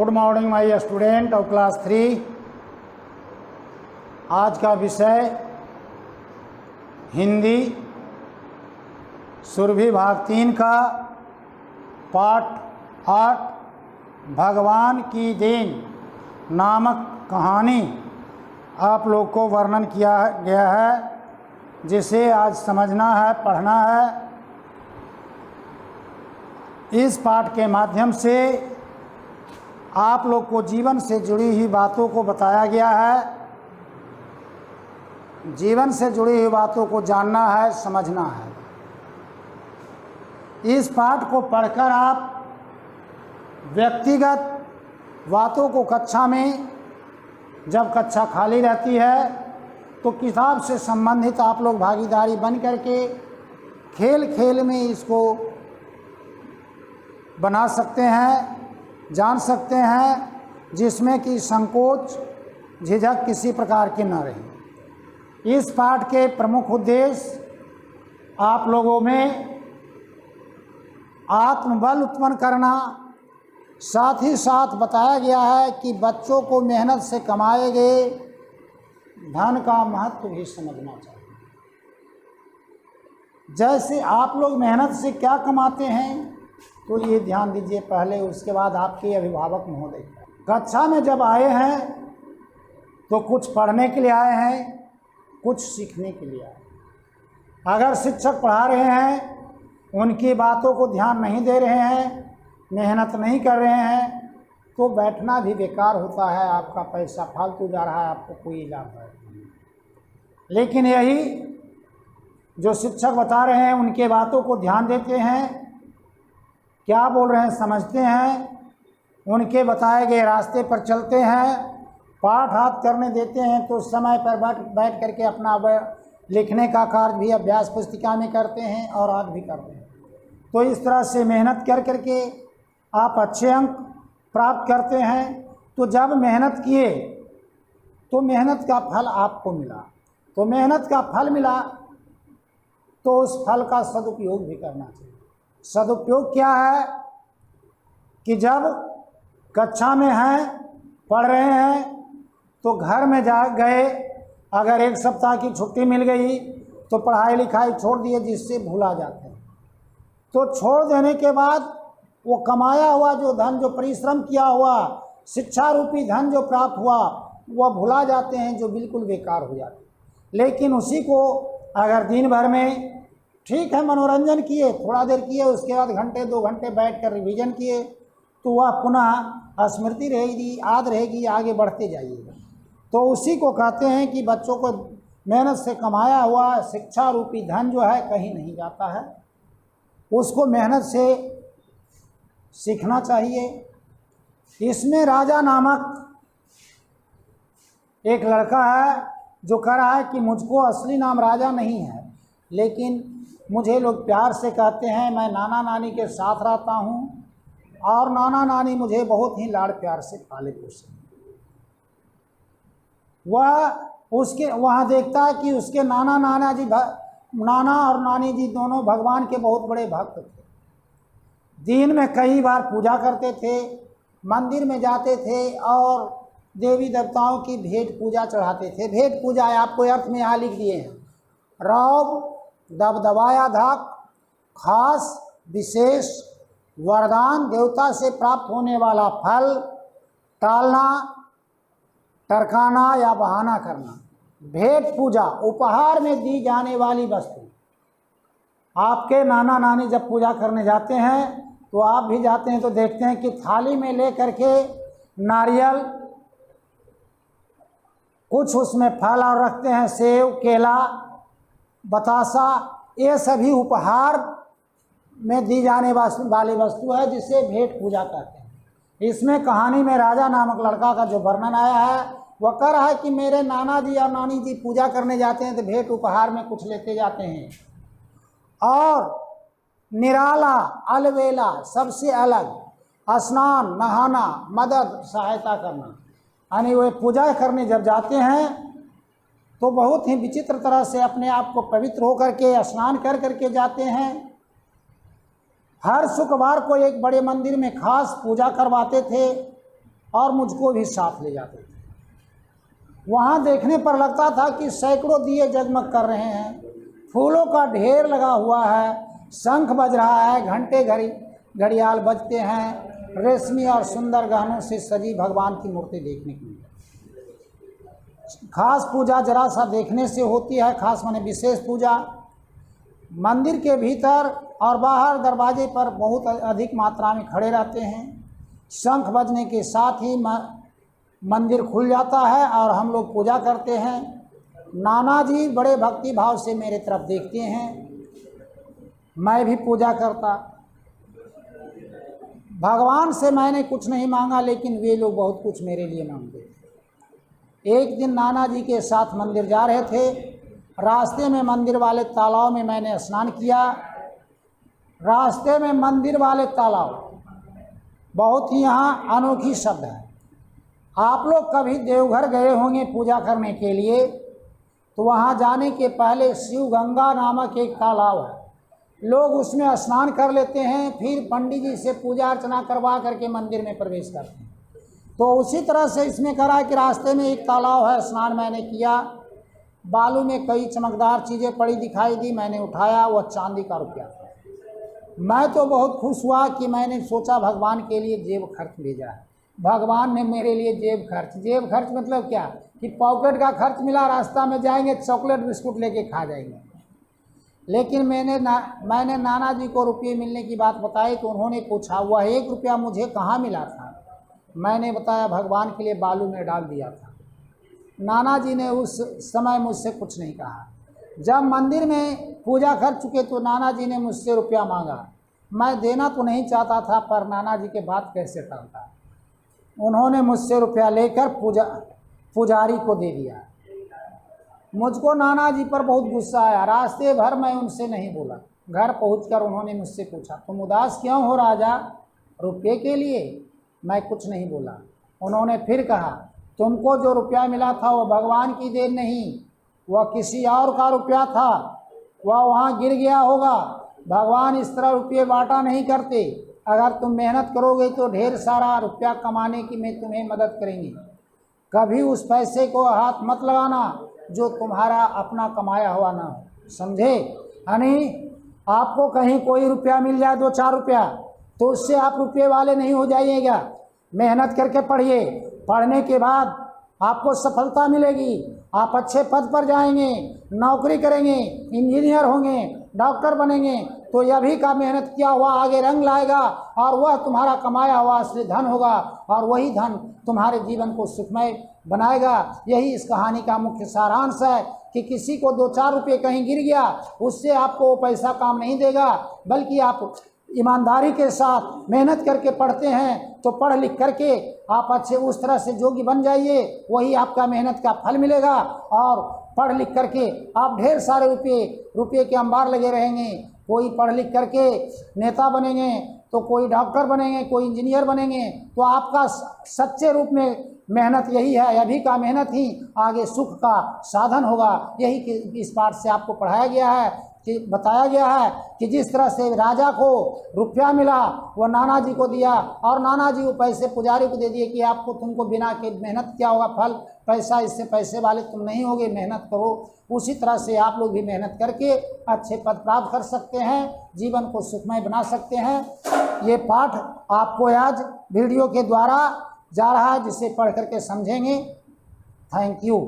Good morning my student of class 3। आज का विषय हिंदी सुरभि भाग 3 का पाठ 8 भगवान की देन नामक कहानी आप लोग को वर्णन किया गया है, जिसे आज समझना है, पढ़ना है। इस पाठ के माध्यम से आप लोग को जीवन से जुड़ी हुई बातों को बताया गया है। जीवन से जुड़ी हुई बातों को जानना है, समझना है। इस पाठ को पढ़कर आप व्यक्तिगत बातों को कक्षा में, जब कक्षा खाली रहती है तो किताब से संबंधित आप लोग भागीदारी बन करके खेल खेल में इसको बना सकते हैं, जान सकते हैं, जिसमें कि संकोच झिझक किसी प्रकार की न रहे। इस पाठ के प्रमुख उद्देश्य आप लोगों में आत्मबल उत्पन्न करना, साथ ही साथ बताया गया है कि बच्चों को मेहनत से कमाए गए धन का महत्व भी समझना चाहिए। जैसे आप लोग मेहनत से क्या कमाते हैं तो ये ध्यान दीजिए पहले, उसके बाद आपके अभिभावक महोदय। कक्षा में जब आए हैं तो कुछ पढ़ने के लिए आए हैं, कुछ सीखने के लिए आए। अगर शिक्षक पढ़ा रहे हैं, उनकी बातों को ध्यान नहीं दे रहे हैं, मेहनत नहीं कर रहे हैं, तो बैठना भी बेकार होता है, आपका पैसा फालतू जा रहा है, आपको कोई लाभ नहीं। लेकिन यही जो शिक्षक बता रहे हैं, उनके बातों को ध्यान देते हैं, क्या बोल रहे हैं समझते हैं, उनके बताए गए रास्ते पर चलते हैं, पाठ हाथ करने देते हैं तो समय पर बैठ करके अपना लिखने का कार्य भी अभ्यास पुस्तिका में करते हैं और आज भी करते हैं। तो इस तरह से मेहनत कर करके आप अच्छे अंक प्राप्त करते हैं। तो जब मेहनत किए तो मेहनत का फल आपको मिला, तो मेहनत का फल मिला तो उस फल का सदुपयोग भी करना चाहिए। सदुपयोग क्या है कि जब कक्षा में हैं, पढ़ रहे हैं, तो घर में जा गए, अगर एक सप्ताह की छुट्टी मिल गई तो पढ़ाई लिखाई छोड़ दिए, जिससे भूला जाते हैं। तो छोड़ देने के बाद वो कमाया हुआ जो धन, जो परिश्रम किया हुआ शिक्षा रूपी धन जो प्राप्त हुआ, वह भुला जाते हैं, जो बिल्कुल बेकार हो जाते हैं। लेकिन उसी को अगर दिन भर में ठीक है मनोरंजन किए, थोड़ा देर किए, उसके बाद घंटे 2 घंटे बैठकर रिवीजन किए, तो वह पुनः स्मृति रहेगी, याद रहेगी, आगे बढ़ते जाइएगा। तो उसी को कहते हैं कि बच्चों को मेहनत से कमाया हुआ शिक्षा रूपी धन जो है कहीं नहीं जाता है, उसको मेहनत से सीखना चाहिए। इसमें राजा नामक एक लड़का है जो कह रहा है कि मुझको असली नाम राजा नहीं है, लेकिन मुझे लोग प्यार से कहते हैं, मैं नाना नानी के साथ रहता हूँ और नाना नानी मुझे बहुत ही लाड़ प्यार से पाले पोसे। वह उसके वहाँ देखता है कि उसके नाना और नानी जी दोनों भगवान के बहुत बड़े भक्त थे। दिन में कई बार पूजा करते थे, मंदिर में जाते थे और देवी देवताओं की भेंट पूजा चढ़ाते थे। भेंट पूजा आपको अर्थ में यहाँ लिख दिए हैं। रौब दबदबाया धाक, खास विशेष वरदान, देवता से प्राप्त होने वाला फल, टालना, टरकाना या बहाना करना। भेंट पूजा उपहार में दी जाने वाली वस्तु। आपके नाना नानी जब पूजा करने जाते हैं तो आप भी जाते हैं तो देखते हैं कि थाली में ले करके नारियल, कुछ उसमें फल और रखते हैं, सेव, केला, बतासा, ये सभी उपहार में दी जाने वाली वस्तु है, जिसे भेंट पूजा कहते हैं। इसमें कहानी में राजा नामक लड़का का जो वर्णन आया है, वह कह रहा है कि मेरे नाना जी और नानी जी पूजा करने जाते हैं तो भेंट उपहार में कुछ लेते जाते हैं, और निराला, अलवेला, सबसे अलग, स्नान, नहाना, मदद, सहायता करना, यानी वे पूजा करने जब जाते हैं तो बहुत ही विचित्र तरह से अपने आप को पवित्र होकर के स्नान कर करके जाते हैं। हर शुक्रवार को एक बड़े मंदिर में खास पूजा करवाते थे और मुझको भी साथ ले जाते थे। वहाँ देखने पर लगता था कि सैकड़ों दिए जगमग कर रहे हैं, फूलों का ढेर लगा हुआ है, शंख बज रहा है, घंटे घड़ियाल बजते हैं, रेशमी और सुंदर गहनों से सजी भगवान की मूर्ति देखने के लिए। खास पूजा जरा सा देखने से होती है, खास माने विशेष पूजा। मंदिर के भीतर और बाहर दरवाजे पर बहुत अधिक मात्रा में खड़े रहते हैं। शंख बजने के साथ ही मंदिर खुल जाता है और हम लोग पूजा करते हैं। नाना जी बड़े भक्ति भाव से मेरे तरफ देखते हैं, मैं भी पूजा करता। भगवान से मैंने कुछ नहीं मांगा, लेकिन वे लोग बहुत कुछ मेरे लिए मांगते थे। एक दिन नाना जी के साथ मंदिर जा रहे थे, रास्ते में मंदिर वाले तालाब में मैंने स्नान किया। रास्ते में मंदिर वाले तालाब बहुत ही यहाँ अनोखी शब्द है। आप लोग कभी देवघर गए होंगे पूजा करने के लिए, तो वहाँ जाने के पहले शिव गंगा नामक एक तालाब है, लोग उसमें स्नान कर लेते हैं, फिर पंडित जी से पूजा अर्चना करवा करके मंदिर में प्रवेश करते हैं। तो उसी तरह से इसमें करा कि रास्ते में एक तालाब है, स्नान मैंने किया, बालू में कई चमकदार चीज़ें पड़ी दिखाई दी, मैंने उठाया, वह चांदी का रुपया था। मैं तो बहुत खुश हुआ कि मैंने सोचा भगवान के लिए जेब खर्च भेजा है। भगवान ने मेरे लिए जेब खर्च मतलब क्या कि पॉकेट का खर्च मिला, रास्ता में जाएंगे चॉकलेट बिस्कुट लेके खा जाएंगे। लेकिन मैंने नाना जी को रुपये मिलने की बात बताई तो उन्होंने पूछा वह 1 रुपया मुझे कहाँ मिला था। मैंने बताया भगवान के लिए बालू में डाल दिया था। नाना जी ने उस समय मुझसे कुछ नहीं कहा। जब मंदिर में पूजा कर चुके तो नाना जी ने मुझसे रुपया मांगा। मैं देना तो नहीं चाहता था, पर नाना जी के बात कैसे टालता। उन्होंने मुझसे रुपया लेकर पुजारी को दे दिया। मुझको नाना जी पर बहुत गुस्सा आया। रास्ते भर मैं उनसे नहीं बोला। घर पहुंचकर उन्होंने मुझसे पूछा, तुम उदास क्यों हो राजा, रुपये के लिए? मैं कुछ नहीं बोला। उन्होंने फिर कहा, तुमको जो रुपया मिला था वह भगवान की देन नहीं, वह किसी और का रुपया था, वह वहाँ गिर गया होगा। भगवान इस तरह रुपये बांटा नहीं करते। अगर तुम मेहनत करोगे तो ढेर सारा रुपया कमाने की में तुम्हें मदद करेंगे। कभी उस पैसे को हाथ मत लगाना जो तुम्हारा अपना कमाया हुआ ना हो, समझे? यानी आपको कहीं कोई रुपया मिल जाए 2-4 रुपया तो उससे आप रुपये वाले नहीं हो जाइएगा। मेहनत करके पढ़िए, पढ़ने के बाद आपको सफलता मिलेगी, आप अच्छे पद पर जाएंगे, नौकरी करेंगे, इंजीनियर होंगे, डॉक्टर बनेंगे, तो यह भी का मेहनत किया हुआ आगे रंग लाएगा और वह तुम्हारा कमाया हुआ असली धन होगा और वही धन तुम्हारे जीवन को सुखमय बनाएगा। यही इस कहानी का मुख्य सारांश है कि किसी को 2-4 रुपये कहीं गिर गया, उससे आपको वो पैसा काम नहीं देगा, बल्कि आप ईमानदारी के साथ मेहनत करके पढ़ते हैं तो पढ़ लिख करके आप अच्छे उस तरह से योग्य बन जाइए, वही आपका मेहनत का फल मिलेगा। और पढ़ लिख करके आप ढेर सारे रुपये के अंबार लगे रहेंगे। कोई पढ़ लिख करके नेता बनेंगे, तो कोई डॉक्टर बनेंगे, कोई इंजीनियर बनेंगे, तो आपका सच्चे रूप में मेहनत यही है। अभी का मेहनत ही आगे सुख का साधन होगा। यही इस पाठ से आपको पढ़ाया गया है कि बताया गया है कि जिस तरह से राजा को रुपया मिला वो नाना जी को दिया और नाना जी वो पैसे पुजारी को दे दिए कि आपको तुमको बिना के मेहनत किया होगा फल, पैसा इससे पैसे वाले तुम नहीं होगे, मेहनत करो। उसी तरह से आप लोग भी मेहनत करके अच्छे पद प्राप्त कर सकते हैं, जीवन को सुखमय बना सकते हैं। ये पाठ आपको आज वीडियो के द्वारा जा रहा है, जिसे पढ़ करके समझेंगे। Thank you.